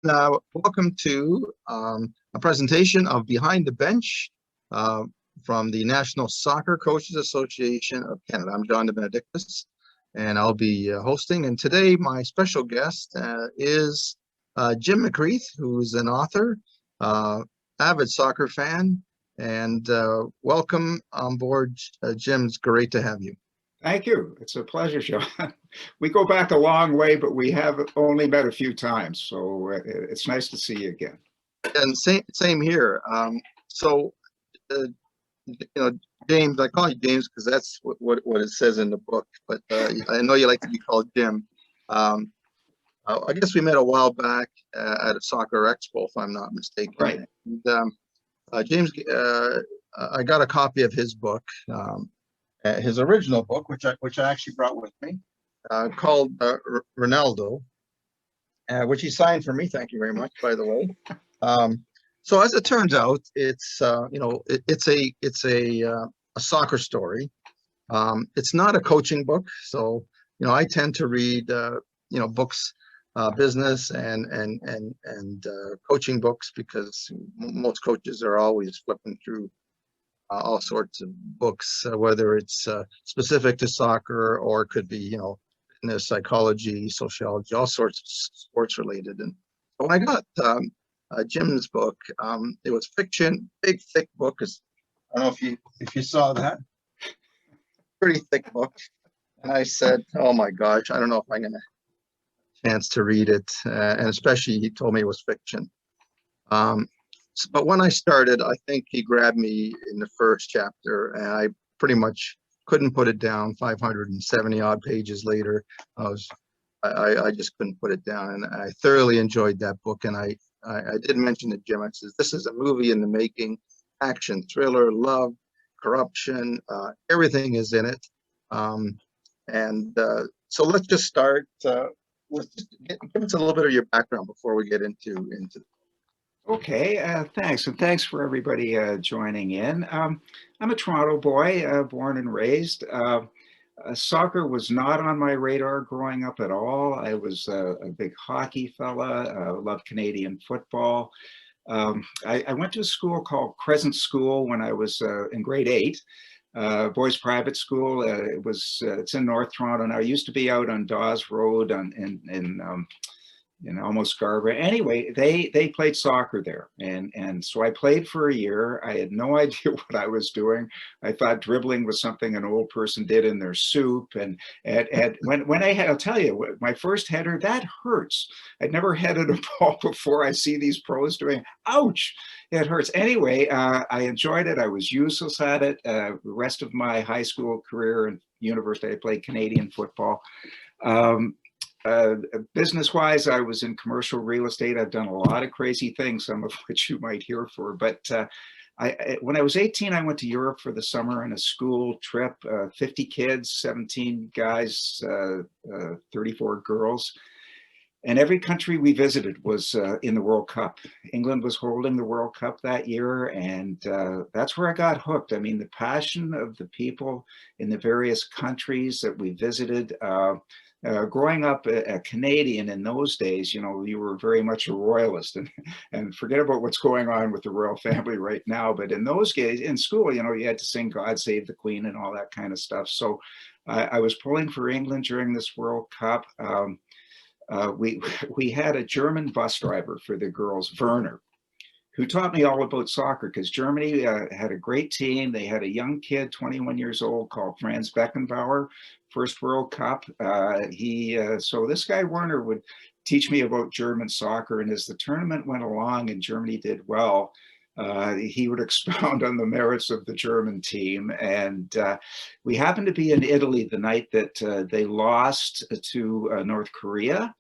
welcome to a presentation of Behind the Bench from the National Soccer Coaches Association of Canada. I'm John DeBenedictis, and I'll be hosting. And today, my special guest is Jim McCreath, who's an author, avid soccer fan, and welcome on board, Jim. It's great to have you. Thank you. It's a pleasure, John. We go back a long way, but we have only met a few times, so it's nice to see you again. And same here. James, I call you James because that's what it says in the book, but I know you like to be called Jim. I guess we met a while back at a soccer expo, if I'm not mistaken. Right. And, James, I got a copy of his book. His original book, which I actually brought with me, called Ronaldo, which he signed for me. Thank you very much, by the way. So as it turns out, it's a soccer story. It's not a coaching book, so I tend to read books, business and coaching books, because most coaches are always flipping through all sorts of books, whether it's specific to soccer or it could be, fitness, psychology, sociology, all sorts of sports related. And when I got Jim's book, it was fiction, big, thick book. I don't know if you saw that, pretty thick book. And I said, oh my gosh, I don't know if I'm going to chance to read it. And especially he told me it was fiction. But when I started, I think he grabbed me in the first chapter, and I pretty much couldn't put it down. 570 odd pages later, I just couldn't put it down, and I thoroughly enjoyed that book. And I did mention to Jim, I says, this is a movie in the making, action, thriller, love, corruption, everything is in it. So let's just start with give us a little bit of your background before we get into. Okay, thanks. And thanks for everybody joining in. I'm a Toronto boy, born and raised. Soccer was not on my radar growing up at all. I was a big hockey fella, loved Canadian football. I went to a school called Crescent School when I was in grade 8, boys private school. It's in North Toronto now. It used to be out on Dawes Road in almost Scarborough. Anyway, they played soccer there, and so I played for a year. I had no idea what I was doing. I thought dribbling was something an old person did in their soup. And when I'll tell you, my first header, that hurts. I'd never headed a ball before. I see these pros doing, ouch, it hurts. Anyway, I enjoyed it. I was useless at it. The rest of my high school career and university, I played Canadian football. Business-wise, I was in commercial real estate. I've done a lot of crazy things, some of which you might hear for. But when I was 18, I went to Europe for the summer on a school trip. 50 kids, 17 guys, 34 girls. And every country we visited was in the World Cup. England was holding the World Cup that year, and that's where I got hooked. I mean, the passion of the people in the various countries that we visited. Growing up a Canadian in those days, you were very much a royalist, and forget about what's going on with the royal family right now. But in those days, in school, you had to sing God Save the Queen and all that kind of stuff. So I was pulling for England during this World Cup. We had a German bus driver for the girls, Werner, who taught me all about soccer, because Germany had a great team. They had a young kid, 21 years old, called Franz Beckenbauer, first World Cup. So this guy, Werner, would teach me about German soccer. And as the tournament went along and Germany did well, he would expound on the merits of the German team. And we happened to be in Italy the night that they lost to North Korea.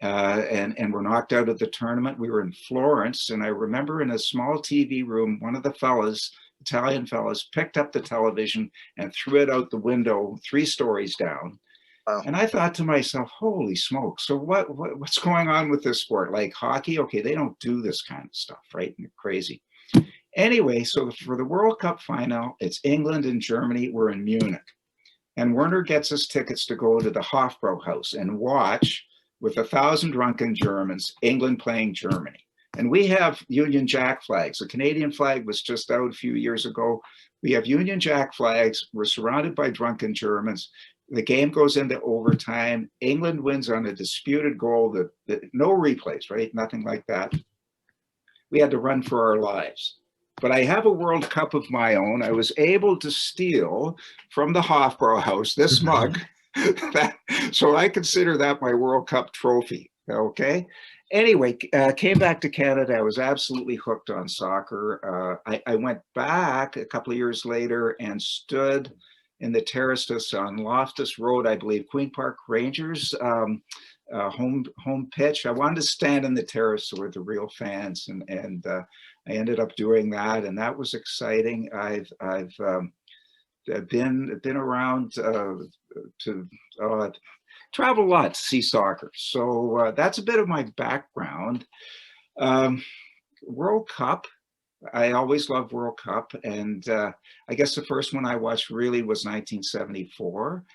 And were knocked out of the tournament. We were in Florence, and I remember in a small TV room, one of the fellas, Italian fellas, picked up the television and threw it out the window 3 stories down. Wow. And I thought to myself, holy smoke, so what's going on with this sport? Like hockey, okay, they don't do this kind of stuff, right? And crazy. Anyway, so for the World Cup final, it's England and Germany. We're in Munich. And Werner gets us tickets to go to the Hofbrauhaus and watch with 1,000 drunken Germans, England playing Germany. And we have Union Jack flags. The Canadian flag was just out a few years ago. We have Union Jack flags. We're surrounded by drunken Germans. The game goes into overtime. England wins on a disputed goal, no replays, right? Nothing like that. We had to run for our lives. But I have a World Cup of my own. I was able to steal from the Hofbrauhaus this mug. So I consider that my World Cup trophy, okay? Anyway, came back to Canada. I was absolutely hooked on soccer. I went back a couple of years later and stood in the terraces on Loftus Road, I believe, Queen Park Rangers home pitch. I wanted to stand in the terrace with the real fans, and I ended up doing that, and that was exciting. I've been around to travel a lot to see soccer. So that's a bit of my background. World Cup, I always loved World Cup. And I guess the first one I watched really was 1974.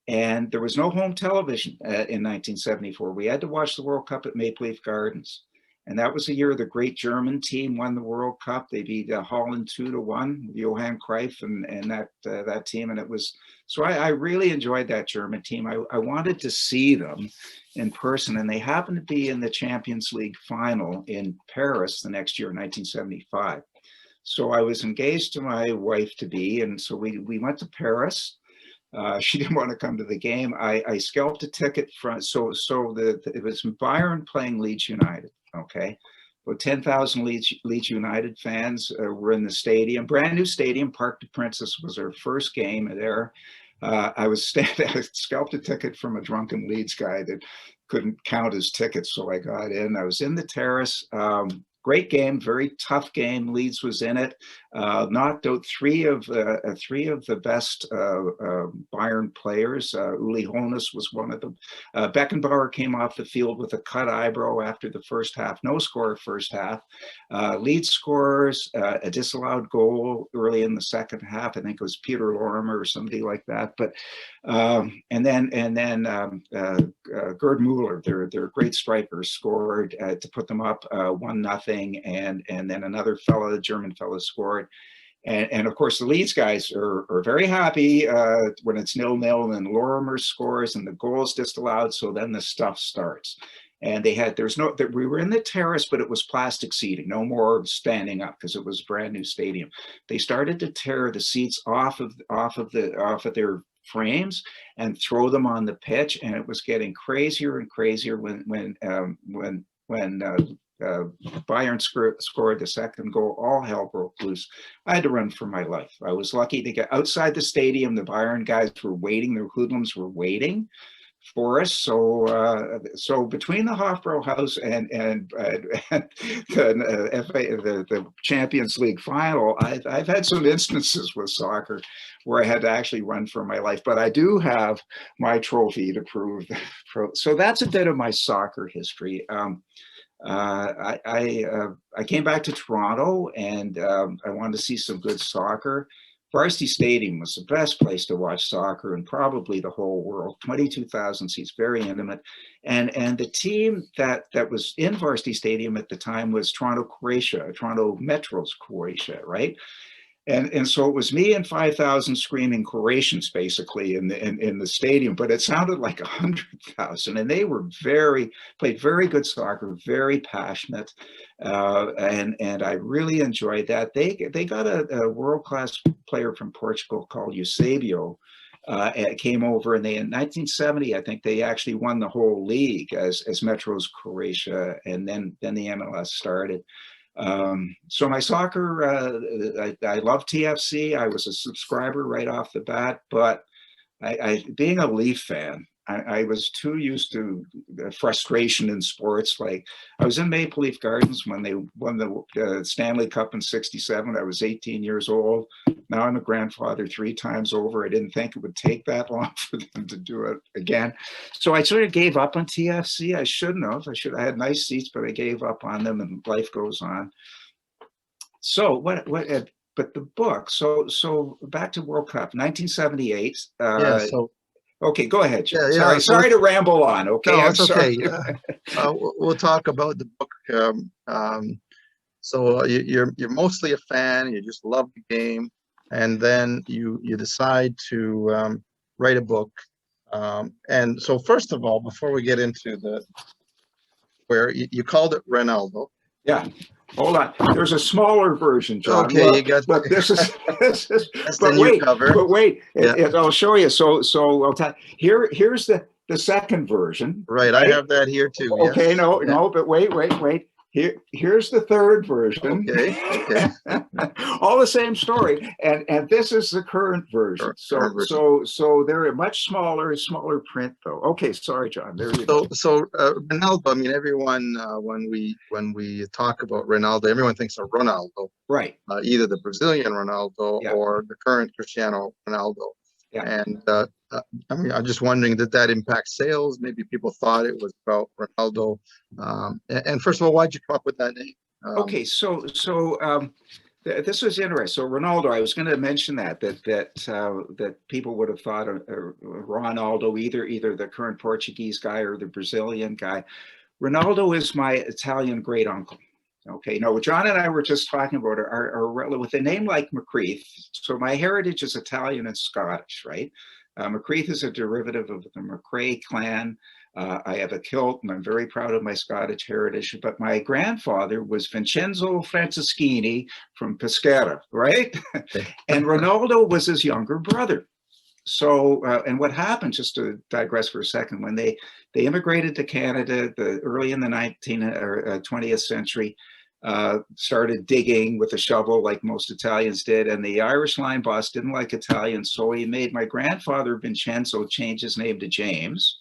And there was no home television in 1974. We had to watch the World Cup at Maple Leaf Gardens. And that was the year the great German team won the World Cup. They beat Holland 2-1, Johan Cruyff and that team. And it was, so I really enjoyed that German team. I wanted to see them in person, and they happened to be in the Champions League final in Paris the next year, 1975. So I was engaged to my wife-to-be, and so we went to Paris. She didn't want to come to the game. I scalped a ticket from, it was Bayern playing Leeds United, okay? Well, 10,000 Leeds United fans were in the stadium, brand new stadium. Parc des Princes was our first game there. I scalped a ticket from a drunken Leeds guy that couldn't count his tickets, so I got in. I was in the terrace. Great game, very tough game. Leeds was in it. Knocked out three of the best Bayern players. Uli Hoeneß was one of them. Beckenbauer came off the field with a cut eyebrow after the first half. No score first half. Leeds scores a disallowed goal early in the second half. I think it was Peter Lorimer or somebody like that. But and then Gerd Müller, their great striker, scored to put them up 1-0. And then another fellow, German fellow, scored. And of course, the Leeds guys are very happy when it's 0-0 and Lorimer scores and the goal is disallowed. So then the stuff starts. And we were in the terrace, but it was plastic seating, no more standing up because it was a brand new stadium. They started to tear the seats off of their frames and throw them on the pitch. And it was getting crazier and crazier when Bayern scored the second goal. All hell broke loose. I had to run for my life. I was lucky to get outside the stadium. The Bayern guys were waiting. The hoodlums were waiting for us. So between the Hofbrauhaus and the Champions League final, I've had some instances with soccer where I had to actually run for my life. But I do have my trophy to prove. So that's a bit of my soccer history. I came back to Toronto, and I wanted to see some good soccer. Varsity Stadium was the best place to watch soccer in probably the whole world. 22,000 seats, very intimate. And the team that was in Varsity Stadium at the time was Toronto Metro's Croatia, right? And so it was me and 5,000 screaming Croatians basically in the stadium, but it sounded like 100,000, and they were played very good soccer, very passionate, and I really enjoyed that. They got a world-class player from Portugal called Eusebio. Came over, and in 1970, I think they actually won the whole league as Metro's Croatia, and then the MLS started. So my soccer, I love TFC. I was a subscriber right off the bat, but being a Leaf fan, I was too used to the frustration in sports. Like, I was in Maple Leaf Gardens when they won the Stanley Cup in '67. I was 18 years old. Now I'm a grandfather 3 times over. I didn't think it would take that long for them to do it again. So I sort of gave up on TFC. I shouldn't have. I had nice seats, but I gave up on them, and life goes on. So but the book, so back to World Cup, 1978. Yeah, so Okay, go ahead, Jim. Yeah, Sorry, sorry to ramble on. Okay, no, I'm it's okay. sorry. We'll talk about the book. So you're mostly a fan. You just love the game, and then you decide to write a book. And so first of all, before we get into the where you called it Ronaldo. Yeah. Hold on. There's a smaller version, John. Okay, Look, you got look. This is this is. that's the new cover. But wait. Yeah, I'll show you. So I'll tell. Here's the second version. right. I Right. have that here too. Okay. Yes. No. Yeah. No. But wait. Here's the third version. Okay. Okay. All the same story, and this is the current version. Current version. So they're a much smaller print though. Okay, sorry, John. There you go. So Ronaldo. I mean, everyone when we talk about Ronaldo, everyone thinks of Ronaldo, Right. either the Brazilian Ronaldo Yeah. or the current Cristiano Ronaldo. Yeah. And I mean, I'm just wondering, did that impact sales? Maybe people thought it was about Ronaldo. And first of all, why'd you come up with that name? Okay, this was interesting. So Ronaldo, I was going to mention that people would have thought of Ronaldo, either the current Portuguese guy or the Brazilian guy. Ronaldo is my Italian great uncle. Okay, no, John and I were just talking about our with a name like McCreath. So my heritage is Italian and Scottish, right? McCreath is a derivative of the McCrae clan. I have a kilt, and I'm very proud of my Scottish heritage. But my grandfather was Vincenzo Franceschini from Pescara, right? And Ronaldo was his younger brother. So, and what happened, just to digress for a second, when they immigrated to Canada early in the 20th century, started digging with a shovel like most Italians did, and the Irish line boss didn't like Italians, so he made my grandfather Vincenzo change his name to James,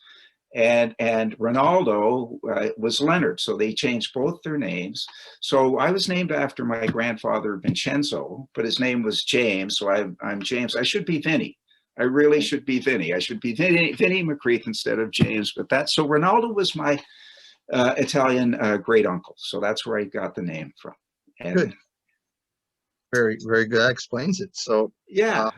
and Ronaldo was Leonard, so they changed both their names. So I was named after my grandfather Vincenzo, but his name was James, so I'm James. I should be Vinny. I really should be Vinny. I should be Vinny McCreath instead of James. But so Ronaldo was my Italian great uncle. So that's where I got the name from. And, Good. Very, very good. That explains it. So yeah.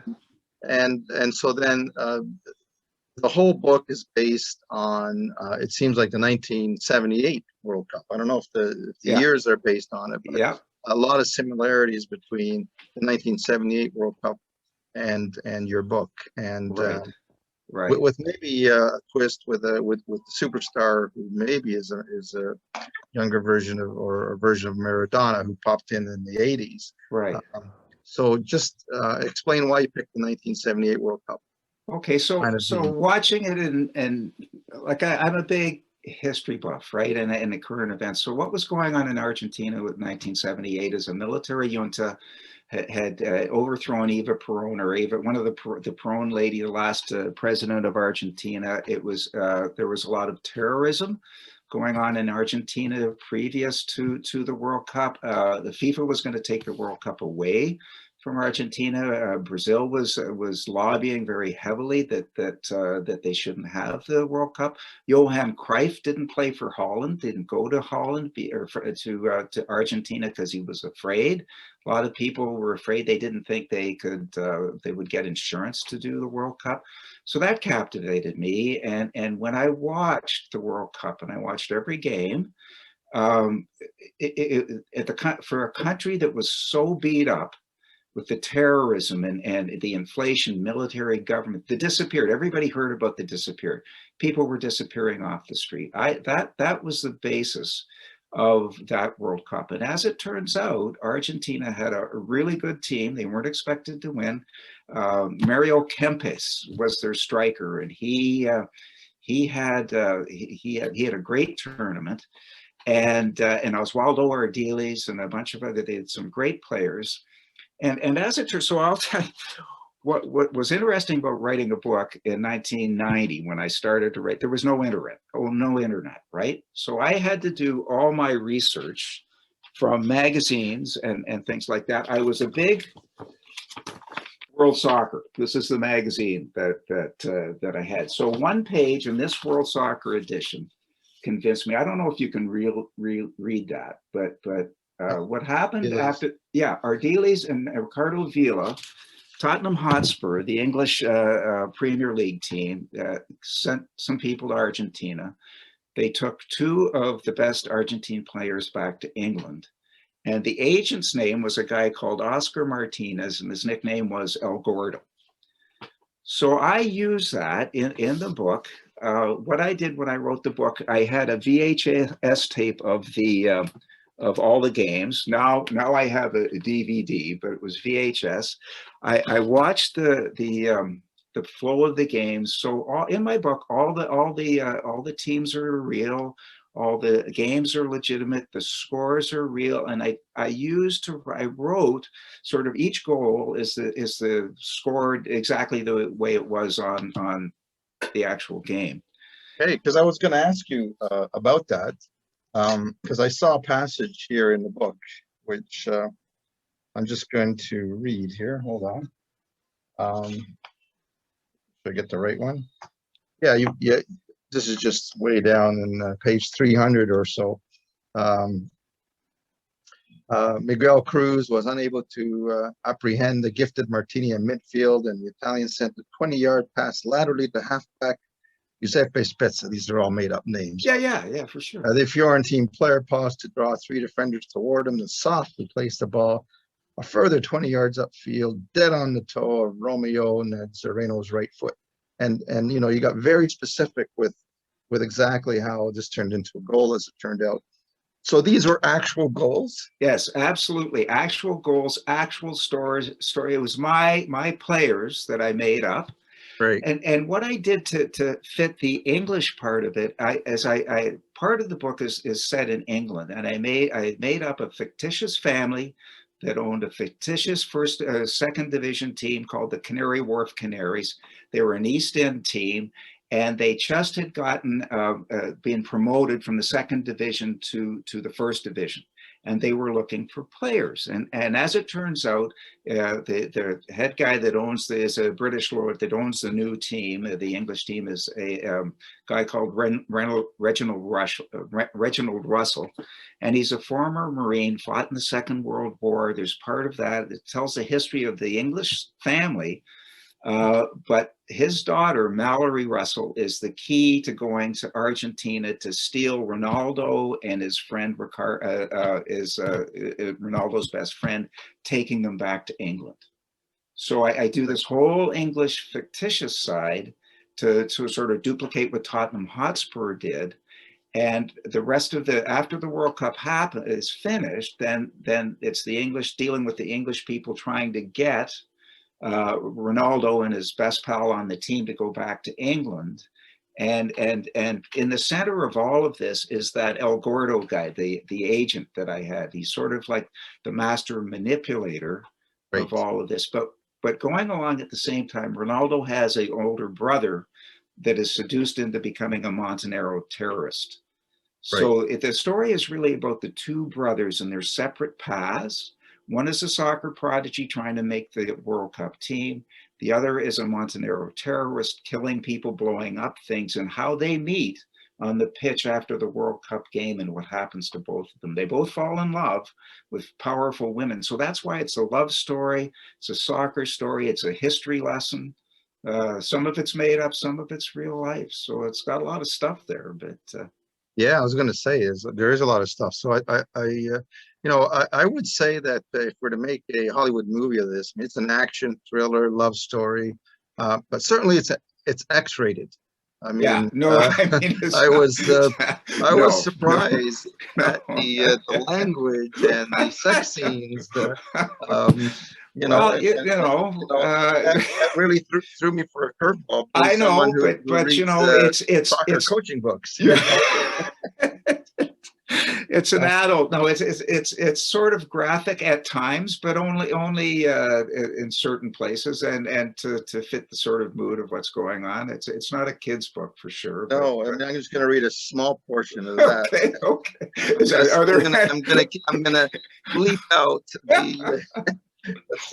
And so then the whole book is based on it seems like the 1978 World Cup. I don't know if the years are based on it, but a lot of similarities between the 1978 World Cup and your book, and right. with maybe a twist with the superstar who maybe is a younger version of, or a version of Maradona, who popped in the 80s. Right. So just explain why you picked the 1978 World Cup. Okay, so watching it, and like I'm a big history buff, right, and the current events. So what was going on in Argentina with 1978 is a military junta had overthrown Eva Perón, or Eva, one of the Perón lady, the last president of Argentina. It was there was a lot of terrorism going on in Argentina previous to the World Cup. The FIFA was going to take the World Cup away from Argentina. Brazil was lobbying very heavily that they shouldn't have the World Cup. Johan Cruyff didn't play for Holland, didn't go to Holland to Argentina because he was afraid. A lot of people were afraid. They didn't think they would get insurance to do the World Cup. So that captivated me. And when I watched the World Cup, and I watched every game, for a country that was so beat up with the terrorism and the inflation, military government, the disappeared. Everybody heard about the disappeared. People were disappearing off the street. That was the basis of that World Cup. And as it turns out, Argentina had a really good team. They weren't expected to win. Mario Kempes was their striker, and he had a great tournament. And Oswaldo Ardiles and a bunch of other, they had some great players. And as it turns, so I'll tell you, what was interesting about writing a book in 1990 when I started to write, there was no internet, right? So I had to do all my research from magazines and things like that. I was a big World Soccer. This is the magazine that I had. So one page in this World Soccer edition convinced me. I don't know if you can read that, but what happened after, Ardiles and Ricardo Villa Tottenham Hotspur, the English Premier League team, sent some people to Argentina. They took two of the best Argentine players back to England. And the agent's name was a guy called Oscar Martinez, and his nickname was El Gordo. So I use that in the book. What I did when I wrote the book, I had a VHS tape of all the games. Now I have a DVD, but it was VHS. I watched the flow of the games. So in my book, all the teams are real. All the games are legitimate, the scores are real, and I wrote sort of each goal is the scored exactly the way it was on the actual game. Hey, because I was going to ask you about that, because I saw a passage here in the book, which I'm just going to read here. Hold on. Should I get the right one? Yeah, this is just way down in page 300 or so. Miguel Cruz was unable to apprehend the gifted Martini in midfield, and the Italians sent a 20-yard pass laterally to halfback Giuseppe Spezza. These are all made-up names. Yeah, for sure. The Fiorentine player paused to draw three defenders toward him, and softly placed the ball a further 20 yards upfield, dead on the toe of Romeo Nazareno's right foot. And you know, you got very specific with exactly how this turned into a goal, as it turned out. So these were actual goals? Yes, absolutely. Actual goals, actual story. It was my players that I made up. Right. And what I did to fit the English part of it, part of the book is set in England, and I made up a fictitious family that owned a fictitious second division team called the Canary Wharf Canaries. They were an East End team, and they just had been promoted from the second division to the first division, and they were looking for players. And as it turns out, the head guy that is a British lord that owns the new team. The English team is a guy called Reginald Russell, and he's a former Marine, fought in the Second World War. There's part of that. It tells the history of the English family. But his daughter, Mallory Russell, is the key to going to Argentina to steal Ronaldo and his friend Ronaldo's best friend, taking them back to England. So I do this whole English fictitious side to sort of duplicate what Tottenham Hotspur did. And the rest of after the World Cup is finished, then it's the English dealing with the English people trying to get Ronaldo and his best pal on the team to go back to England. And in the center of all of this is that El Gordo guy, the agent that I had. He's sort of like the master manipulator of all of this. But going along at the same time, Ronaldo has an older brother that is seduced into becoming a Montenegro terrorist. So the story is really about the two brothers and their separate paths. One is a soccer prodigy trying to make the World Cup team. The other is a Montenegro terrorist killing people, blowing up things, and how they meet on the pitch after the World Cup game and what happens to both of them. They both fall in love with powerful women. So that's why it's a love story. It's a soccer story. It's a history lesson. Some of it's made up, some of it's real life. So it's got a lot of stuff there, but yeah, I was going to say there is a lot of stuff. So I would say that if we're to make a Hollywood movie of this, I mean, it's an action thriller, love story, but certainly it's X-rated. I mean, yeah, no, I was surprised at the language and the sex scenes. That really threw me for a curveball. I know, but you know, it's coaching books. It's an adult. No, it's sort of graphic at times, but only in certain places, and to fit the sort of mood of what's going on. It's not a kid's book for sure. No, I'm just going to read a small portion of that. Okay. I'm gonna bleep out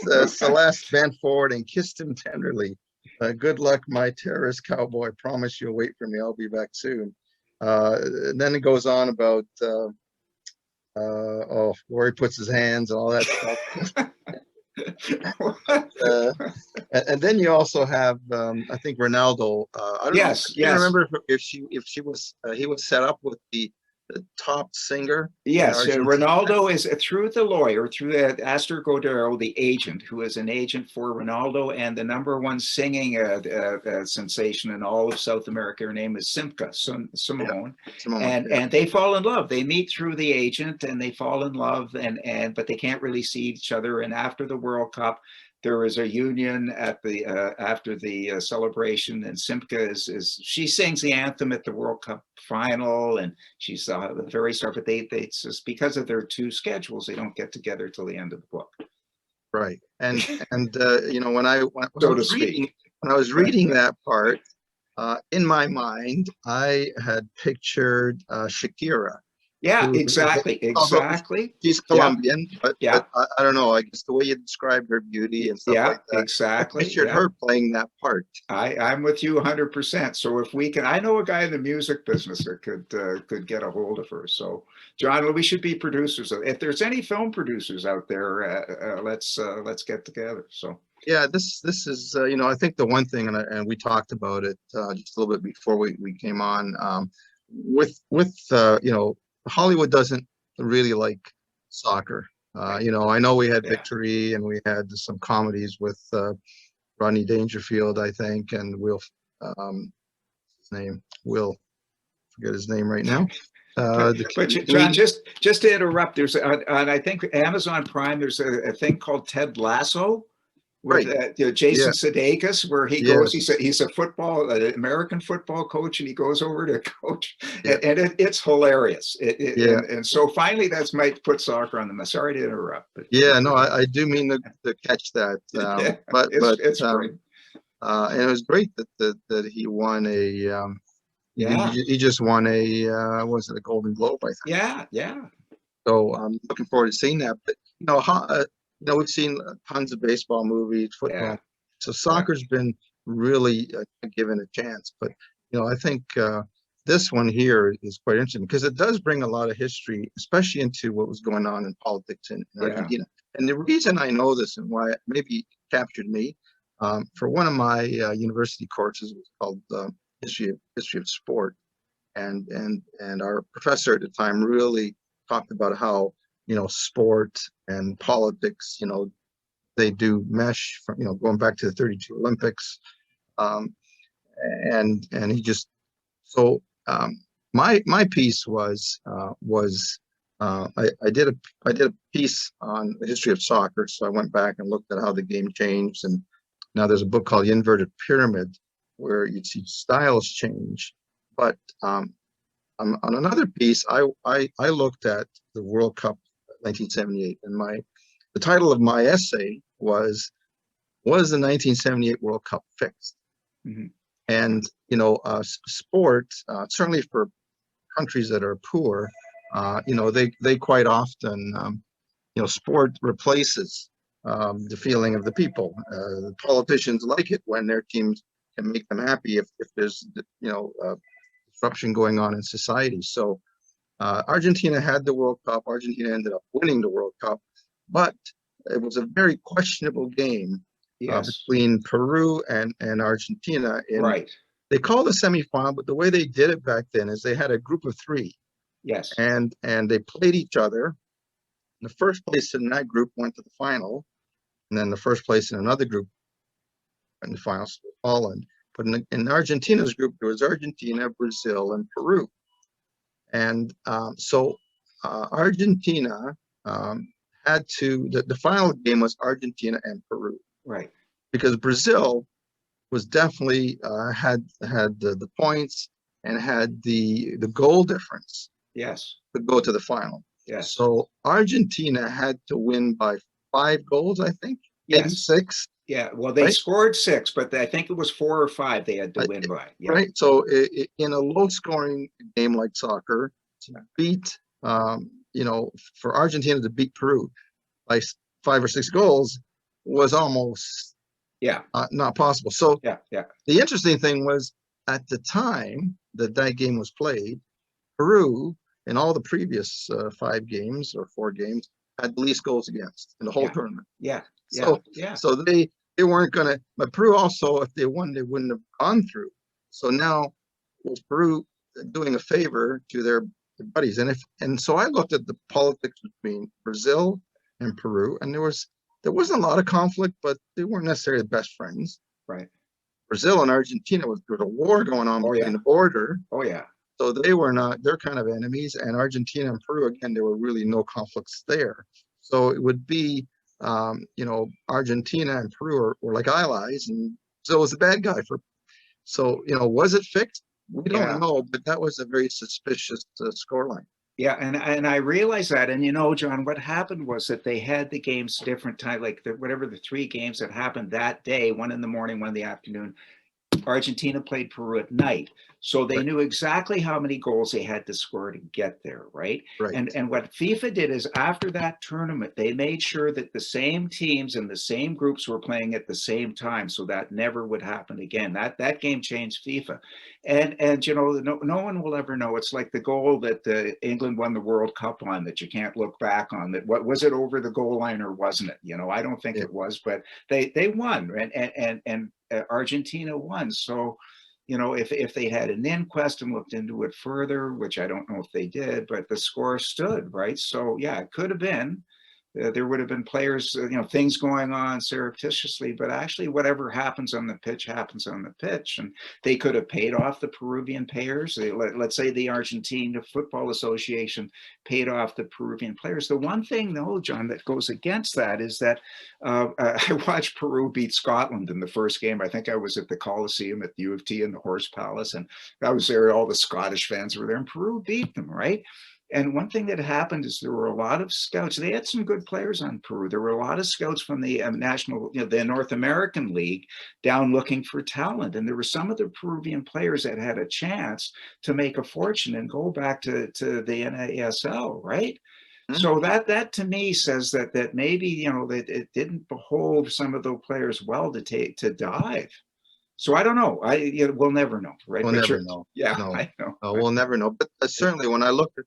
the Celeste bent forward and kissed him tenderly. Good luck, my terrorist cowboy. Promise you'll wait for me. I'll be back soon. Then it goes on about where he puts his hands and all that stuff. uh, and then you also have, I think Ronaldo. I don't know. I Yes, can't yes. remember if she was he was set up with the top singer in Yes, Argentina. Ronaldo is through the lawyer, through Astor Godero, the agent, who is an agent for Ronaldo, and the number one singing sensation in all of South America. Her name is Yeah, Simone, Simone. and Yeah, they fall in love. They meet through the agent, and they fall in love, and but they can't really see each other. And after the World Cup, there is a union at the after the celebration, and Simca is she sings the anthem at the World Cup final, and she's the very start. But they just because of their two schedules, they don't get together till the end of the book, right. And you know, when I so to was reading speak. that part, in my mind, I had pictured Shakira, Yeah, who, exactly, although exactly. she's Yeah, Colombian, yeah, but I don't know. I guess the way you described her beauty and stuff yeah, like that, I exactly. pictured Yeah. her playing that part. I'm with you 100%. So if we can, I know a guy in the music business that could get a hold of her. So John, we should be producers. If there's any film producers out there, let's get together. So Yeah, this is you know, I think the one thing, and we talked about it just a little bit before we came on, with you know, Hollywood doesn't really like soccer. right, You know, I know we had yeah, Victory and we had some comedies with Rodney Dangerfield, I think, and his name, Will, forget his name right now. The but John, comedian, just to interrupt, there's on I think Amazon Prime. There's a thing called Ted Lasso with right? Jason Yeah, Sudeikis, where he goes. yes, He's a football, an American football coach, and he goes over to coach, yeah, and it's hilarious. yeah. And so finally, that's might put soccer on the. Sorry to interrupt, but Yeah, no, I do mean to catch that. yeah, But it's great. and it was great that he won a Yeah, he just won a was it a Golden Globe, I think. yeah, yeah, So I'm looking forward to seeing that. But you know, we've seen tons of baseball movies, football. yeah, So yeah, soccer's been really given a chance. But you know, I think this one here is quite interesting because it does bring a lot of history, especially into what was going on in politics in yeah. Argentina. And the reason I know this and why it maybe captured me, for one of my university courses was called history of sport, and our professor at the time really talked about how, you know, sport and politics, you know, they do mesh from, you know, going back to the 32 Olympics. Um, and he just so my piece I did a piece on the history of soccer. So I went back and looked at how the game changed, and now there's a book called The Inverted Pyramid where you see styles change. But on another piece, I looked at the World Cup 1978, and the title of my essay was the 1978 World Cup fixed? Mhm. And you know, sport, certainly for countries that are poor, you know, they quite often, you know, sport replaces the feeling of the people. The politicians like it when their teams can make them happy if there's, you know, disruption going on in society. So Argentina had the World Cup. Argentina ended up winning the World Cup, but it was a very questionable game Yes, between Peru and Argentina. right. They called the semifinal, but the way they did it back then is they had a group of three, Yes, and they played each other. The first place in that group went to the final, and then the first place in another group went to the finals, Holland. But in Argentina's group, there was Argentina, Brazil, and Peru. And so Argentina had the final game was Argentina and Peru, right. because Brazil was definitely had the points and had the goal difference Yes, to go to the final. yes, So Argentina had to win by 5 goals, I think, maybe yes. 6, Yeah. Well, they right? scored 6, but I think it was 4 or 5 they had to Uh, win by. Yeah, Right. So in a low-scoring game like soccer, to beat, you know, for Argentina to beat Peru by 5 or 6 goals was almost yeah, not possible. So yeah, yeah. the interesting thing was, at the time that game was played, Peru in all the previous 5 games or 4 games had the least goals against in the whole Yeah, tournament. yeah, Yeah, So, yeah, so they weren't gonna, but Peru also, if they won, they wouldn't have gone through. So now was Peru doing a favor to their buddies? And so I looked at the politics between Brazil and Peru, and there wasn't a lot of conflict, but they weren't necessarily the best friends. right. Brazil and Argentina there was a war going on Oh between yeah, the border. oh yeah, So they're kind of enemies. And Argentina and Peru, again, there were really no conflicts there. So it would be, Argentina and Peru were like allies, and Brazil was the bad guy so, was it fixed? We don't yeah. know, but that was a very suspicious scoreline. Yeah, and I realize that, and John, what happened was that they had the games different time, like whatever the three games that happened that day, one in the morning, one in the afternoon. Argentina played Peru at night, so they Right, knew exactly how many goals they had to score to get there, right? right, And what FIFA did is after that tournament, they made sure that the same teams and the same groups were playing at the same time, so that never would happen again. That game changed FIFA, and no one will ever know. It's like the goal that England won the World Cup on that you can't look back on. That what was it over the goal line or wasn't it? I don't think yeah, it was, but they won, and Argentina won. So, if they had an inquest and looked into it further, which I don't know if they did, but the score stood, right? So, yeah, it could have been. There would have been players, things going on surreptitiously, but actually whatever happens on the pitch happens on the pitch. And they could have paid off the Peruvian players. Let's say the Argentina Football Association paid off the Peruvian players. The one thing, though, John, that goes against that is that I watched Peru beat Scotland in the first game. I think I was at the Coliseum at the U of T in the Horse Palace, and I was there. All the Scottish fans were there, and Peru beat them, right? And one thing that happened is there were a lot of scouts. They had some good players on Peru. There were a lot of scouts from the the North American League down looking for talent. And there were some of the Peruvian players that had a chance to make a fortune and go back to the NASL, right? hmm, So that to me says that maybe that it didn't behold some of those players well to dive. So I don't know. We'll never know, right? we'll But never know. yeah, No, I know. no, we'll never know. But certainly, when I looked at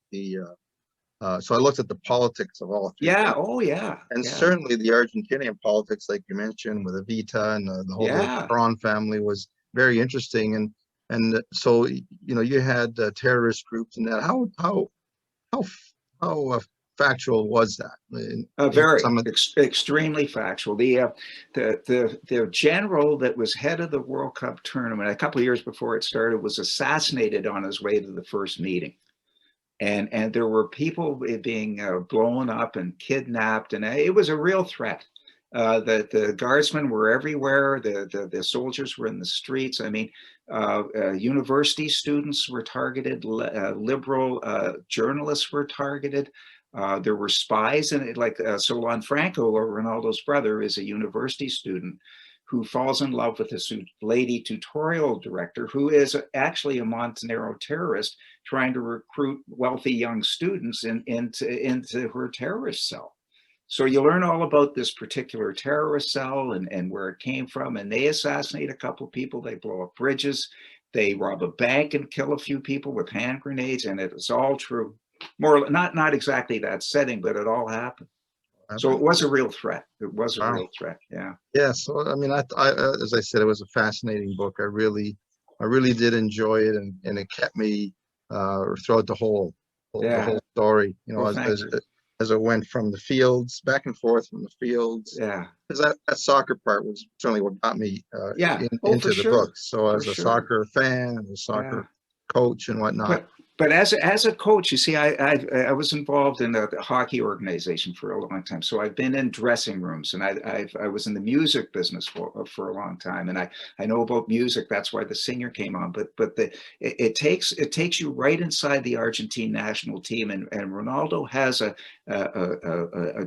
so I looked at the politics of all three Yeah. countries, Oh yeah. and Yeah. certainly the Argentinian politics, like you mentioned, with Evita and the whole Yeah. Tron family was very interesting. And so you had terrorist groups and that. How factual was that? Very Some of extremely factual. The general that was head of the World Cup tournament a couple of years before it started was assassinated on his way to the first meeting, and there were people being blown up and kidnapped, and it was a real threat. The guardsmen were everywhere. The soldiers were in the streets. I mean, university students were targeted. Liberal journalists were targeted. There were spies, and like Solon Franco, or Ronaldo's brother, is a university student who falls in love with this lady tutorial director who is actually a Montenegro terrorist trying to recruit wealthy young students into her terrorist cell. So you learn all about this particular terrorist cell and where it came from. And they assassinate a couple of people. They blow up bridges. They rob a bank and kill a few people with hand grenades. And it was all true. More not exactly that setting, but it all happened. So it was a real threat. It was a wow. real threat. Yeah. Yeah, so I mean, as I said, it was a fascinating book. I really did enjoy it, and it kept me throughout the Yeah. whole story. Well, thank you. As it went from the fields back and forth from the fields, Yeah. because that soccer part was certainly what got me Yeah. Oh, for into the book. sure. So For as a sure. soccer fan and a Yeah. soccer coach and whatnot. But as a coach, you see, I was involved in a hockey organization for a long time. So I've been in dressing rooms, and I was in the music business for a long time, and I know about music. That's why the singer came on. But it takes you right inside the Argentine national team, and Ronaldo has a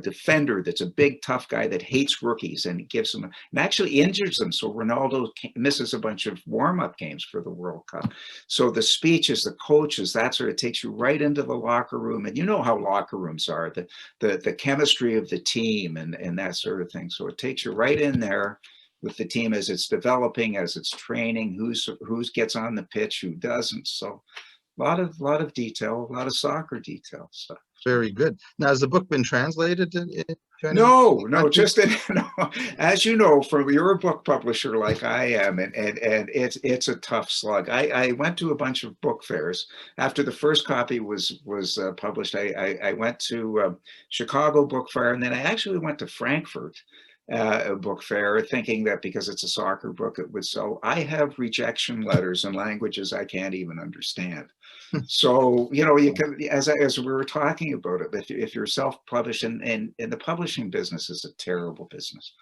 defender that's a big tough guy that hates rookies, and he gives them and actually injures them. So Ronaldo misses a bunch of warm up games for the World Cup. So the speeches, the coaches, that sort of takes you right into the locker room. And you know how locker rooms are, the chemistry of the team and that sort of thing. So it takes you right in there with the team as it's developing, as it's training, who's gets on the pitch, who doesn't. So a lot of detail, a lot of soccer detail stuff. Very good. Now, has the book been translated into any No, countries? no. As you know, from you're a book publisher like I am, and it's a tough slug. I went to a bunch of book fairs after the first copy was published. I went to Chicago Book Fair, and then I actually went to Frankfurt a book fair, thinking that because it's a soccer book, it would sell. I have rejection letters in languages I can't even understand. So, you know, you can, as we were talking about it, if you're self-published, and the publishing business is a terrible business,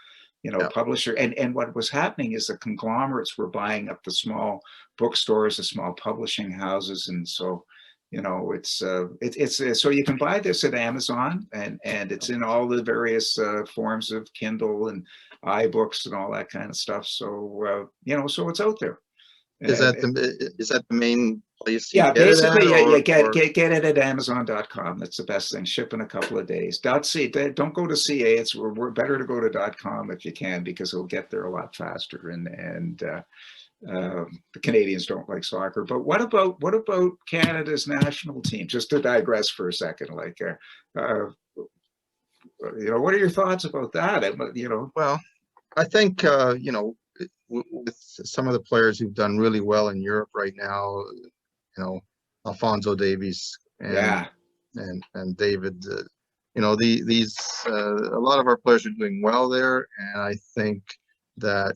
you know, Yeah. publisher, and what was happening is the conglomerates were buying up the small bookstores, the small publishing houses, and so, you know, it's so you can buy this at Amazon, and it's in all the various forms of Kindle and iBooks and all that kind of stuff. So, you know, so it's out there. Is And, that the main place you yeah, get it at, basically, you or get it at Amazon.com. That's the best thing. Ship in a couple of days. .c. Don't go to CA. We're better to go to .com if you can, because it'll get there a lot faster. And the Canadians don't like soccer. But what about Canada's national team? Just to digress for a second, like, you know, what are your thoughts about that? You know, well, I think you know, with some of the players who've done really well in Europe right now, you know, Alfonso Davies and yeah, David, you know, these a lot of our players are doing well there, and I think that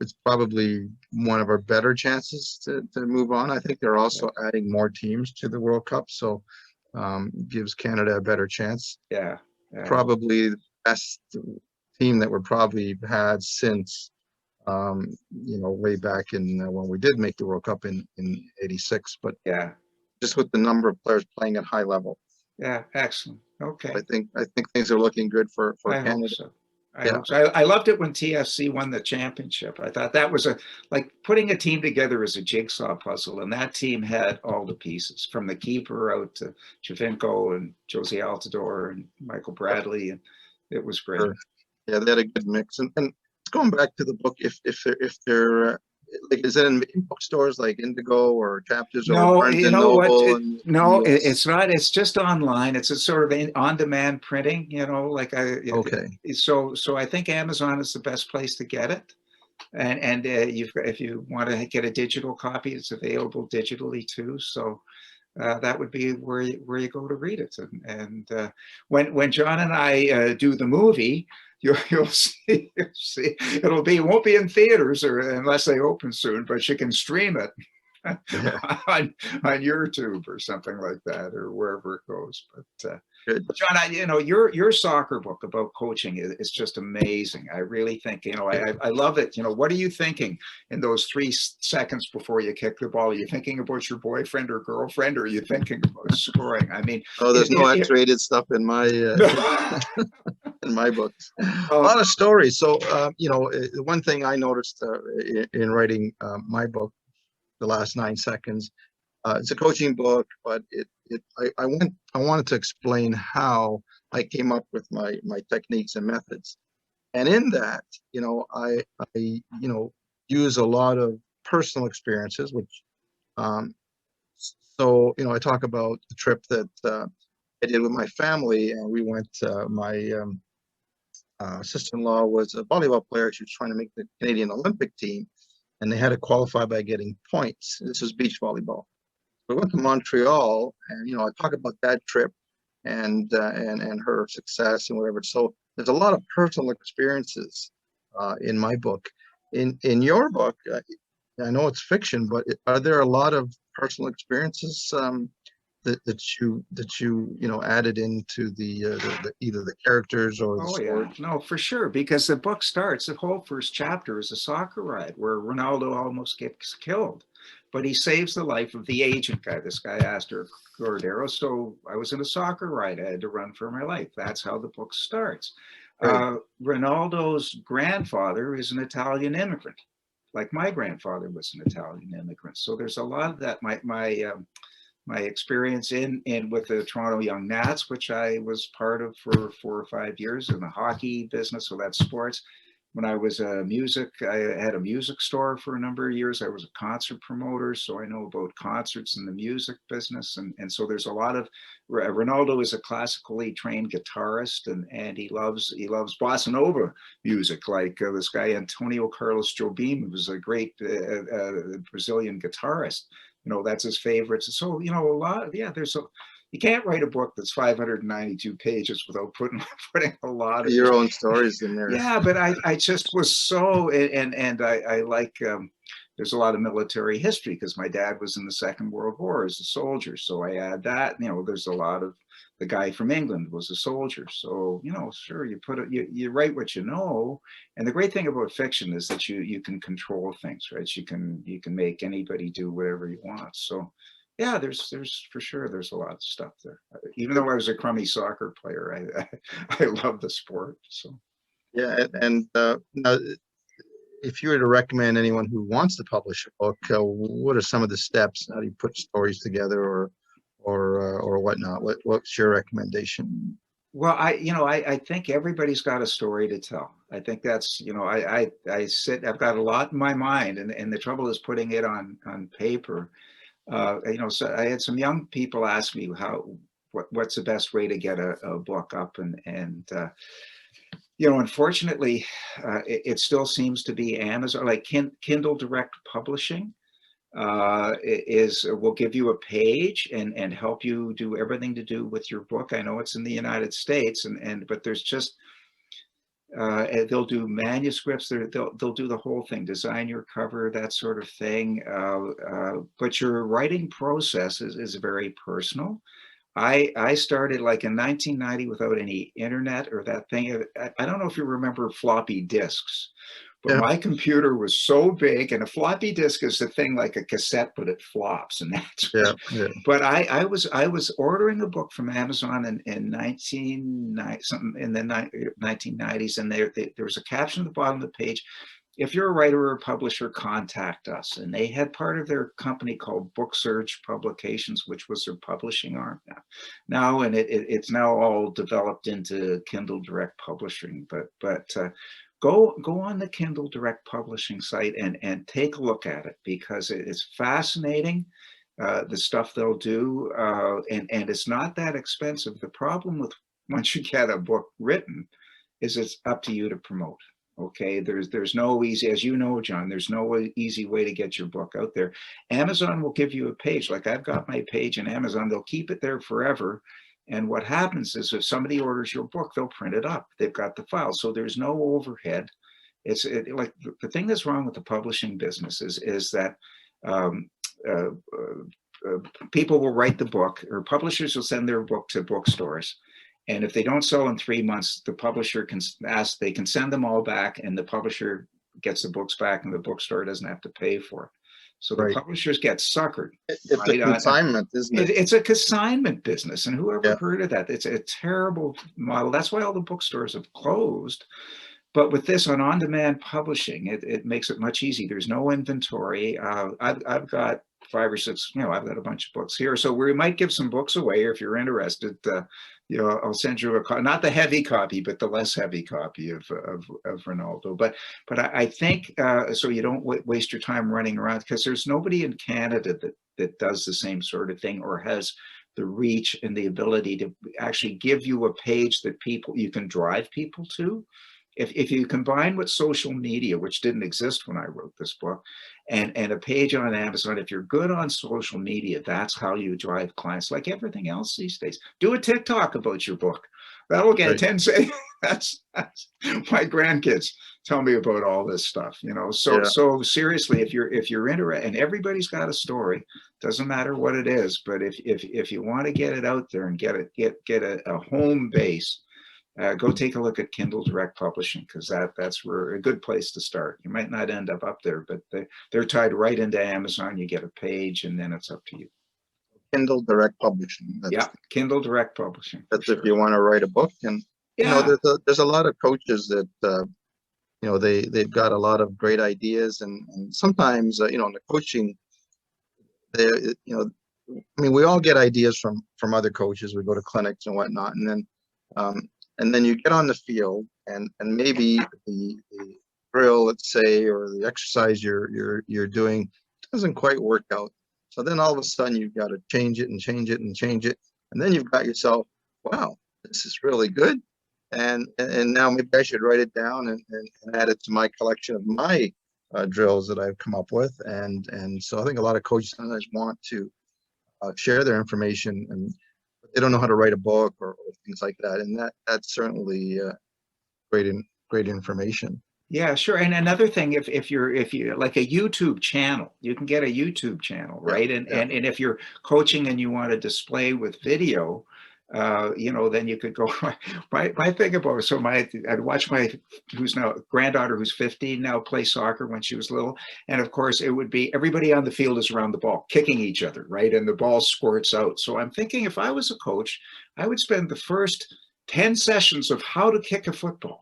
it's probably one of our better chances to move on. I think they're also adding more teams to the World Cup, so gives Canada a better chance. yeah, yeah. Probably the best team that we're probably had since you know, way back in when we did make the World Cup in '86, but Yeah. just with the number of players playing at high level, Yeah, excellent. Okay. I think things are looking good for I hope Canada. so. I Yeah, hope so. I loved it when TFC won the championship. I thought that was like putting a team together as a jigsaw puzzle, and that team had all the pieces, from the keeper out to Javinko and Josie Altidore and Michael Bradley, and it was great. sure. Yeah, they had a good mix. And going back to the book, if they're like, is it in bookstores like Indigo or Chapters or No, Barnes you and know what? Noble and No, US? it's not. It's just online. It's a sort of on-demand printing. You know, like Okay, so I think Amazon is the best place to get it. And you've got, if you want to get a digital copy, it's available digitally too. So that would be where you go to read it. And when John and I do the movie, you'll see, it won't be in theaters or unless they open soon, but you can stream it yeah, on YouTube or something like that, or wherever it goes. good. But John, you know, your soccer book about coaching is just amazing. I really think, you know, I love it. You know, what are you thinking in those 3 seconds before you kick the ball? Are you thinking about your boyfriend or girlfriend, or are you thinking about scoring? I mean, Oh, there's no X-rated stuff in my no. in my books. A Oh, lot of stories. So you know, the one thing I noticed in writing my book, The Last 9 Seconds, it's a coaching book, but I wanted to explain how I came up with my techniques and methods. And in that, you know, I you know, use a lot of personal experiences, which um, so, you know, I talk about the trip that I did with my family, and we went. My sister-in-law was a volleyball player. She was trying to make the Canadian Olympic team, and they had to qualify by getting points. This was beach volleyball. We went to Montreal, and you know, I talk about that trip and her success and whatever. So there's a lot of personal experiences in my book. In your book, I know it's fiction, but are there a lot of personal experiences that you know, added into the either the characters or the oh story? yeah, no, for sure. Because the book starts, the whole first chapter is a soccer ride where Ronaldo almost gets killed, but he saves the life of the agent guy. This guy, Astor Cordero. So I was in a soccer ride. I had to run for my life. That's how the book starts. Great. Ronaldo's grandfather is an Italian immigrant, like my grandfather was an Italian immigrant. So there's a lot of that. My experience in with the Toronto Young Nats, which I was part of for 4 or 5 years in the hockey business, so that's sports. when I was I had a music store for a number of years. I was a concert promoter, so I know about concerts and the music business. And so there's a lot of, Ronaldo is a classically trained guitarist, and he loves bossa nova music, like this guy Antonio Carlos Jobim, who was a great Brazilian guitarist. You know, that's his favorite. So, you know, a lot, yeah, you can't write a book that's 592 pages without putting a lot of Your own stories in there. yeah, but I just was so, and I like, there's a lot of military history because my dad was in the Second World War as a soldier. So I add that, you know, there's a lot of, the guy from England was a soldier. So, you know, sure, you put it, you write what you know. And the great thing about fiction is that you can control things, right? You can make anybody do whatever you want. So yeah, there's for sure, there's a lot of stuff there. Even though I was a crummy soccer player, I love the sport. So Yeah, and now, if you were to recommend anyone who wants to publish a book, what are some of the steps? How do you put stories together, or whatnot? What's your recommendation? well, I think everybody's got a story to tell. I think that's, you know, I've got a lot in my mind, and the trouble is putting it on paper. You know, so I had some young people ask me what's the best way to get a book up, and you know, unfortunately, it still seems to be Amazon, like Kindle Direct Publishing will give you a page and help you do everything to do with your book. I know it's in the United States, but there's just they'll do manuscripts. They'll do the whole thing, design your cover, that sort of thing. But your writing process is very personal. I started like in 1990 without any internet or that thing. I don't know if you remember floppy disks, but Yeah, my computer was so big, and a floppy disk is the thing like a cassette, but it flops, and that's. yeah, yeah. But I was ordering a book from Amazon in 1990 something in the 1990s, and there was a caption at the bottom of the page. If you're a writer or a publisher, contact us. And they had part of their company called Book Surge Publications, which was their publishing arm now, and it's now all developed into Kindle Direct Publishing. But go on the Kindle Direct Publishing site and take a look at it, because it's fascinating. The stuff they'll do, and it's not that expensive. The problem with once you get a book written is it's up to you to promote. Okay, there's no easy, as you know, John, there's no easy way to get your book out there. Amazon will give you a page. Like I've got my page in Amazon, they'll keep it there forever. And what happens is if somebody orders your book, they'll print it up. They've got the file. So there's no overhead. Like the thing that's wrong with the publishing business is that people will write the book, or publishers will send their book to bookstores. And if they don't sell in 3 months, the publisher can they can send them all back, and the publisher gets the books back, and the bookstore doesn't have to pay for it. So the Right. publishers get suckered. It's a consignment, isn't it? It's a consignment business. And whoever Yeah. heard of that? It's a terrible model. That's why all the bookstores have closed. But with this on-demand publishing, it makes it much easier. There's no inventory. I've got 5 or 6, you know, I've got a bunch of books here. So we might give some books away if you're interested. You know, I'll send you not the heavy copy, but the less heavy copy of Ronaldo. But I think so you don't waste your time running around, because there's nobody in Canada that does the same sort of thing, or has the reach and the ability to actually give you a page that you can drive people to. If you combine with social media, which didn't exist when I wrote this book, and a page on Amazon, if you're good on social media, that's how you drive clients. Like everything else these days, do a TikTok about your book. That'll get Right. 10 seconds. That's my grandkids tell me about all this stuff, you know. So Yeah. so seriously, if you're interested, and everybody's got a story, doesn't matter what it is, but if you want to get it out there and get a home base, go take a look at Kindle Direct Publishing, because that's where a good place to start. You might not end up there, but they're tied right into Amazon. You get a page, and then it's up to you. Kindle Direct Publishing. Yeah, Kindle Direct Publishing. That's sure. if you want to write a book. And Yeah. you know, there's a lot of coaches that you know, they've got a lot of great ideas, and sometimes you know, in the coaching, they, you know, I mean, we all get ideas from other coaches. We go to clinics and whatnot, and then you get on the field, and maybe the drill, let's say, or the exercise you're doing doesn't quite work out. So then all of a sudden you've got to change it and change it and change it, and then you've got yourself, wow, this is really good, and now maybe I should write it down and add it to my collection of my drills that I've come up with, and so I think a lot of coaches sometimes want to share their information, and they don't know how to write a book or things like that, and that's certainly great information. Yeah, sure. And another thing, if you're like a YouTube channel, you can get a YouTube channel, Yeah, right? yeah. And if you're coaching and you want to display with video, then you could go. My thing about it, so I'd watch my who's now granddaughter who's 15 now play soccer when she was little, and of course it would be everybody on the field is around the ball kicking each other, right? And the ball squirts out. So I'm thinking if I was a coach, I would spend the first 10 sessions of how to kick a football.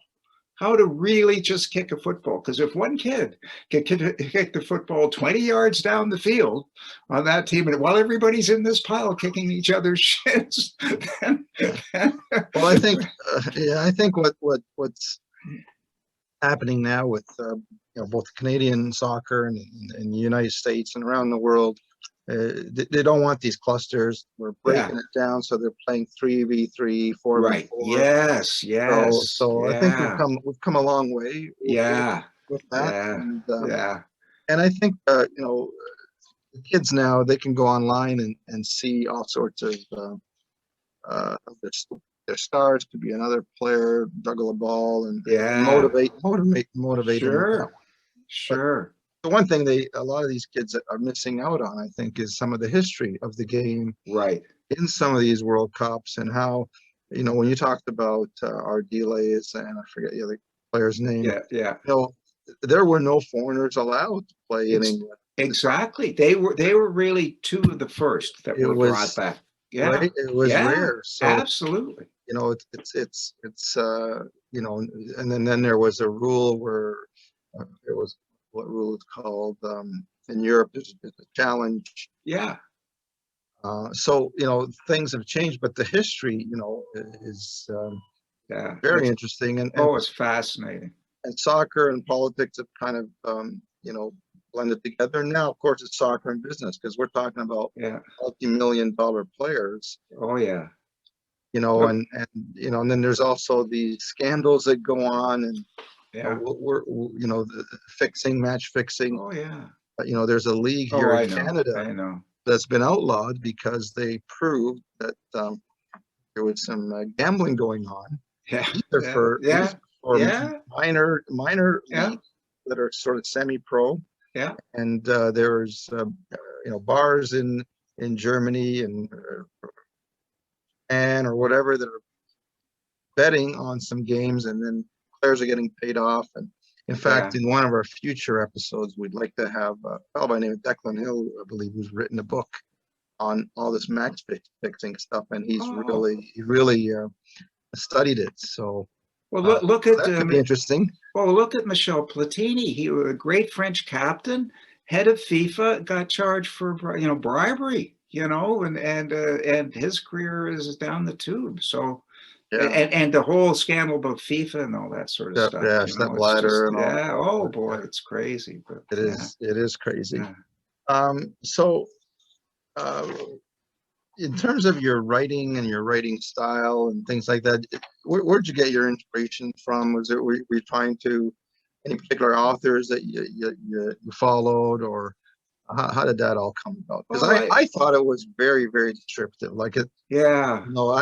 How to really just kick a football. Because if one kid can kick the football 20 yards down the field on that team, and while everybody's in this pile kicking each other's shins, well, I think, I think what's happening now with both Canadian soccer and in the United States and around the world, they don't want these clusters. We're breaking it down, so they're playing 3v3, 4v4. Right. Yes. Yes. So I think we've come a long way. With that. And I think the kids now, they can go online and see all sorts of their stars. Could be another player juggle a ball and motivate them. Sure. The one thing a lot of these kids are missing out on, I think, is some of the history of the game, right, in some of these World Cups, and how, when you talked about our delays, and I forget the other player's name. There were no foreigners allowed to play in England. Exactly. They were really two of the first that were brought back. Yeah, right? It was rare. So absolutely. It's and then there was a rule where there was what rule is called in Europe is a challenge. Yeah. So things have changed, but the history is very interesting, and it's fascinating. And soccer and politics have kind of blended together. Now, of course, it's soccer and business, because we're talking about multi-million-dollar players. Oh yeah. And then there's also the scandals that go on, and we're the match fixing. Oh yeah. There's a league here in Canada. I know. That's been outlawed because they proved that there was some gambling going on. For minor leagues that are sort of semi-pro. Yeah. And there's bars in Germany and or whatever that are betting on some games, and then players are getting paid off. And in fact, in one of our future episodes, we'd like to have a fellow by the name of Declan Hill, I believe, who's written a book on all this match fixing stuff, and he's really studied it. So look at that could be interesting. Well, look at Michel Platini. He was a great French captain, head of FIFA, got charged for bribery, and his career is down the tube. So. And the whole scandal about FIFA and all that sort of stuff. Yeah, step ladder and all. Yeah. Oh boy, it's crazy. But it is crazy. Yeah. So, in terms of your writing and your writing style and things like that, where'd you get your inspiration from? Were you trying to any particular authors that you followed, or how did that all come about? Because I thought it was very, very descriptive. Like it. Yeah. No,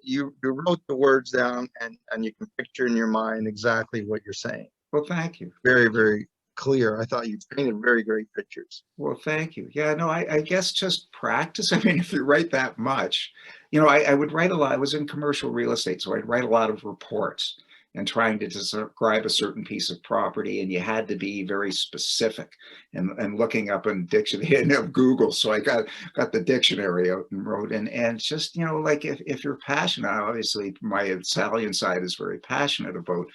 You wrote the words down, and you can picture in your mind exactly what you're saying. Well, thank you. Very, very clear. I thought you painted very great pictures. Well, thank you. Yeah, no, I guess just practice. I mean, if you write that much, I would write a lot. I was in commercial real estate, so I'd write a lot of reports and trying to describe a certain piece of property, and you had to be very specific and looking up in dictionary and Google. So I got the dictionary out and wrote, and just, like if you're passionate, obviously my Italian side is very passionate about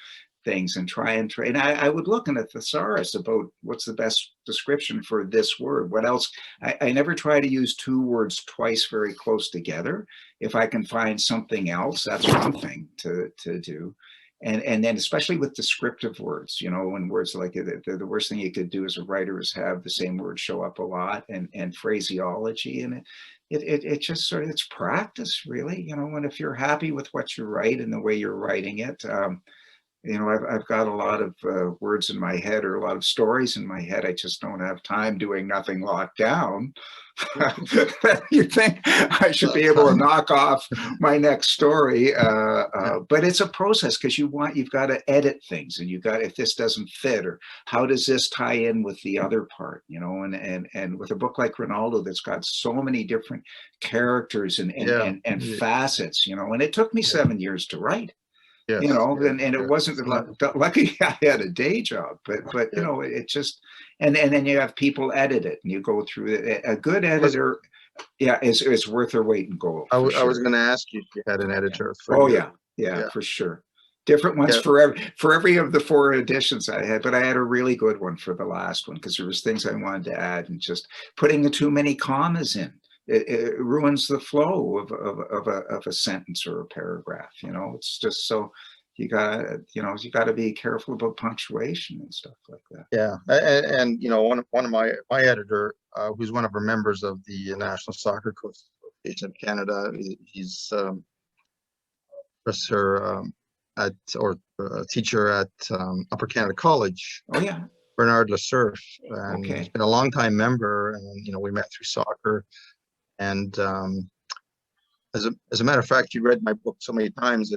things, and try and train. I would look in a thesaurus about what's the best description for this word. What else? I never try to use two words twice very close together. If I can find something else, that's one thing to do. and then especially with descriptive words, you know, when words like the worst thing you could do as a writer is have the same word show up a lot, and phraseology, and it just sort of, it's practice really, you know. And if you're happy with what you write and the way you're writing it, you know, I've got a lot of words in my head, or a lot of stories in my head. I just don't have time doing nothing locked down. You think I should be able to knock off my next story, but it's a process, because you've got to edit things, and you've got, if this doesn't fit, or how does this tie in with the other part, you know. And with a book like Ronaldo that's got so many different characters and facets, you know, and it took me 7 years to write. Yes, You know, yes, and it yes. wasn't lucky I had a day job, but you know, it just, and then you have people edit it, and you go through it. A good editor, is worth their weight in gold. I For was sure. going to ask you if you had an editor. Oh your, yeah, for sure. Different ones for every of the 4 editions I had, but I had a really good one for the last one, because there was things I wanted to add, and just putting too many commas in. It ruins the flow of a sentence or a paragraph. You know, it's just, so you gotta be careful about punctuation and stuff like that. Yeah, and you know, one of my editor, who's one of our members of the National Soccer Coach Association of Canada, he's professor a teacher at Upper Canada College. Oh yeah, Bernard Lesurf, and okay. he's been a long time member, and you know, we met through soccer. And as a matter of fact, he read my book so many times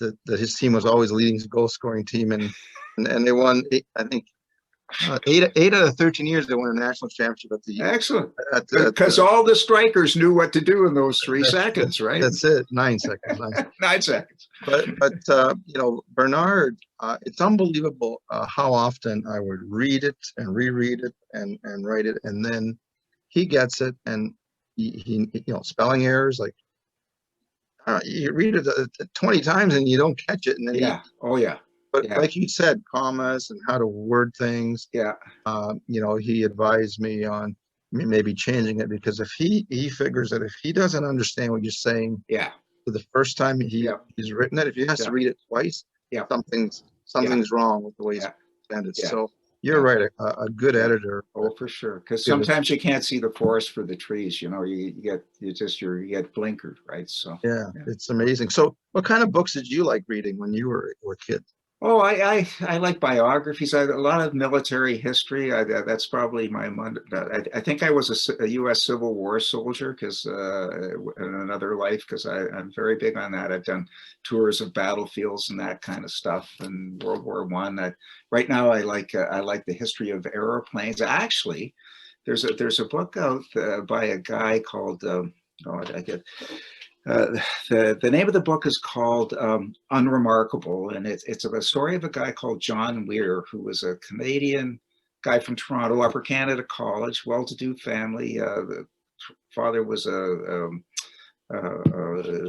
that his team was always leading the goal scoring team, and they won. I think 8 out of 13 years they won a national championship at the. Excellent. Because all the strikers knew what to do in those 3 seconds, right? That's it. 9 seconds. 9 seconds. But you know, Bernard, it's unbelievable how often I would read it and reread it and write it, and then he gets it, and he you know, spelling errors, like you read it 20 times and you don't catch it, and then but like you said, commas and how to word things. You know, he advised me on maybe changing it, because if he figures that if he doesn't understand what you're saying for the first time he's written it, if he has to read it twice, something's wrong with the way he's presented. So you're right, a good editor. Oh, for sure. Because sometimes you can't see the forest for the trees. You know, you get blinkered, right? So it's amazing. So, what kind of books did you like reading when you were a kid? Oh, I like biographies. A lot of military history. That's probably my. I think I was a U.S. Civil War soldier, because in another life, because I'm very big on that. I've done tours of battlefields and that kind of stuff. And World War I. Right now, I like the history of airplanes. Actually, there's a book out by a guy called. The name of the book is called Unremarkable, and it's a story of a guy called John Weir, who was a Canadian guy from Toronto, Upper Canada College, well-to-do family. The father was a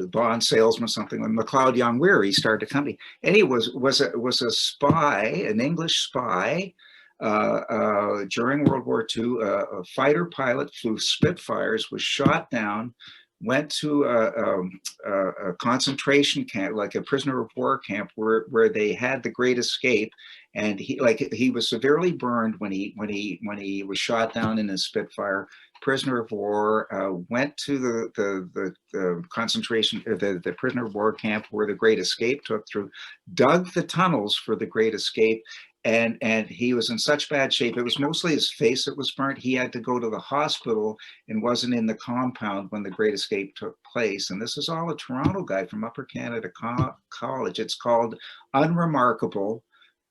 bond salesman, something like McLeod Young Weir. He started a company, and he was a spy, an English spy. During World War II, a fighter pilot flew Spitfires, was shot down, went to a concentration camp, like a prisoner of war camp, where they had the Great Escape, and he was severely burned when he was shot down in a Spitfire. Prisoner of war, went to the concentration, the prisoner of war camp where the Great Escape took through, dug the tunnels for the Great Escape. And he was in such bad shape. It was mostly his face that was burnt. He had to go to the hospital and wasn't in the compound when the Great Escape took place. And this is all a Toronto guy from Upper Canada College. It's called Unremarkable,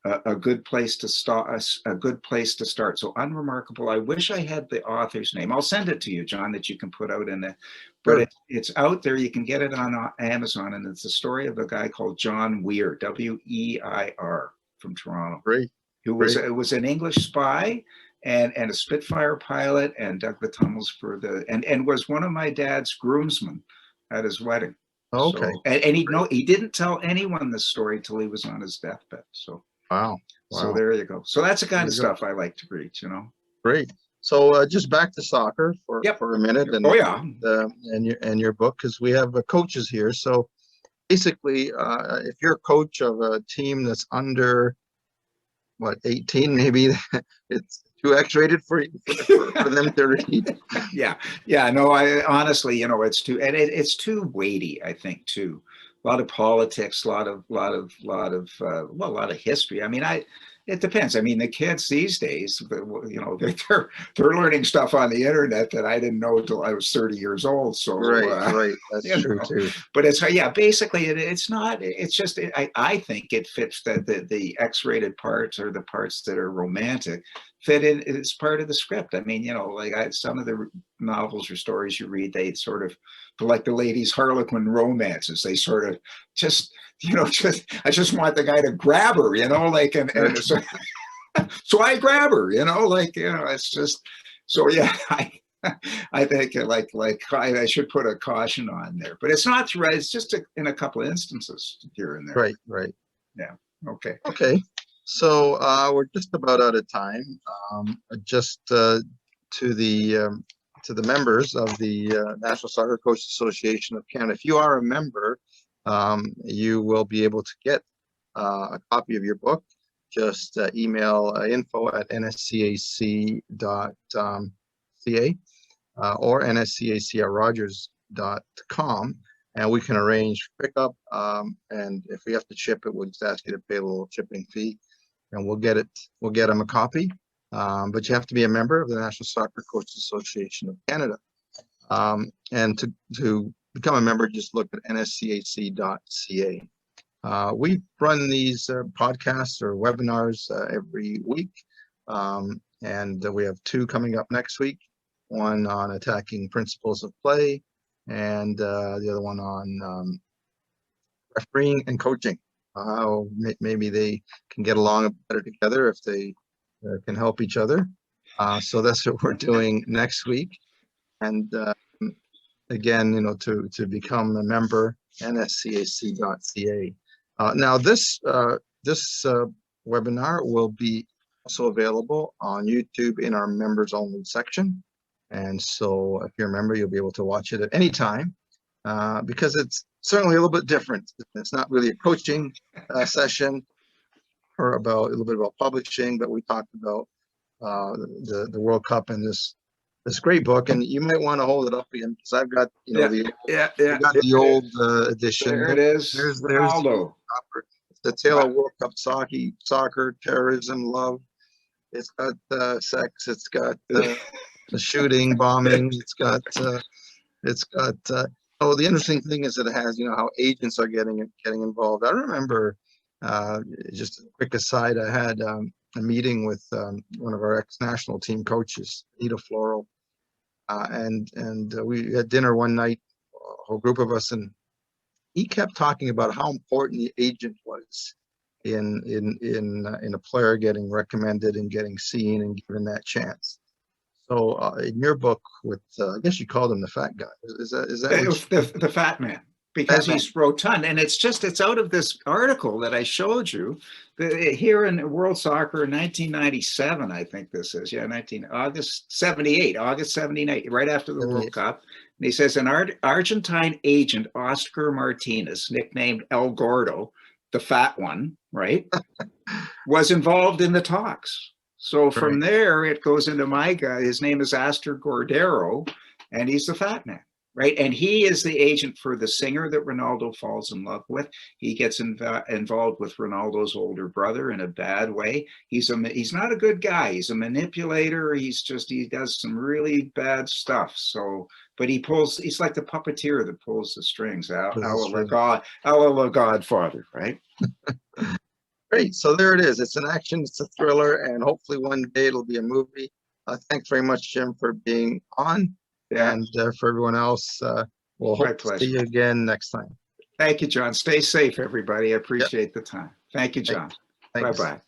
a good place to start. A good place to start. So Unremarkable. I wish I had the author's name. I'll send it to you, John, that you can put out in it. But it's out there. You can get it on Amazon, and it's the story of a guy called John Weir, W-E-I-R. From Toronto, who was an English spy and a Spitfire pilot, and dug the tunnels for and was one of my dad's groomsmen at his wedding. Okay. So, and he didn't tell anyone this story till he was on his deathbed. So wow. So there you go. So that's the kind of stuff I like to read, you know. Great. So just back to soccer for a minute, and and your book, because we have coaches here. So basically, if you're a coach of a team that's under, what, 18, maybe it's too X-rated for them to read. Yeah. No, I honestly, it's too, and it's too weighty, I think, too. A lot of politics, a lot of history. I mean, it depends. I mean, the kids these days, they're learning stuff on the internet that I didn't know until I was 30 years old. So Right. That's true too. But basically it's not. It's just I think it fits the X-rated parts, or the parts that are romantic, fit in. It's part of the script. I mean, some of the novels or stories you read, they sort of, like the ladies Harlequin romances, they sort of just I just want the guy to grab her, and so I grab her, it's just, so yeah. I think I should put a caution on there, but it's not right. It's just in a couple of instances here and there. Right. Yeah. Okay. So we're just about out of time. Just to the members of the National Soccer Coaches Association of Canada, if you are a member, you will be able to get a copy of your book. Just email info@nscac.ca or nscac@rogers.com, and we can arrange pickup. And if we have to ship it, we'll just ask you to pay a little shipping fee, and we'll get them a copy. But you have to be a member of the National Soccer Coaches Association of Canada. And to become a member, just look at nscac.ca. We run these podcasts or webinars every week, and we have 2 coming up next week. One on attacking principles of play, and the other one on refereeing and coaching. Maybe they can get along better together if they can help each other. So that's what we're doing next week. And again, to become a member, nscac.ca. Now this webinar will be also available on YouTube in our members only section. And so if you're a member, you'll be able to watch it at any time, because it's certainly a little bit different. It's not really a coaching session, or a little bit about publishing, but we talked about the World Cup and this great book. And you might want to hold it up again, because I've got the old edition. There it is. There's Ronaldo. It's the tale of World Cup soccer, terrorism, love. It's got sex. It's got the shooting, bombing. It's got the interesting thing is that it has how agents are getting involved. I remember, just a quick aside, I had a meeting with one of our ex-national team coaches, Anita Floral, and we had dinner one night, a whole group of us, and he kept talking about how important the agent was in a player getting recommended and getting seen and given that chance. So in your book, with I guess you called him the fat guy. Is that the fat man? Because he's rotund, and it's out of this article that I showed you here in World Soccer in 1997. I think this is August 78, right after the World Cup. And he says an Argentine agent, Oscar Martinez, nicknamed El Gordo, the fat one, right, was involved in the talks. So from there, it goes into my guy. His name is Astor Gordero, and he's the fat man, right? And he is the agent for the singer that Ronaldo falls in love with. He gets involved with Ronaldo's older brother in a bad way. He's not a good guy. He's a manipulator. He does some really bad stuff. So, but he's like the puppeteer that pulls the strings out, a la Godfather, right? Great. So there it is. It's an action, it's a thriller, and hopefully one day it'll be a movie. Thanks very much, Jim, for being on. Yeah. And for everyone else, we'll hope to see you again next time. Thank you, John. Stay safe, everybody. I appreciate the time. Thank you, John. Bye-bye.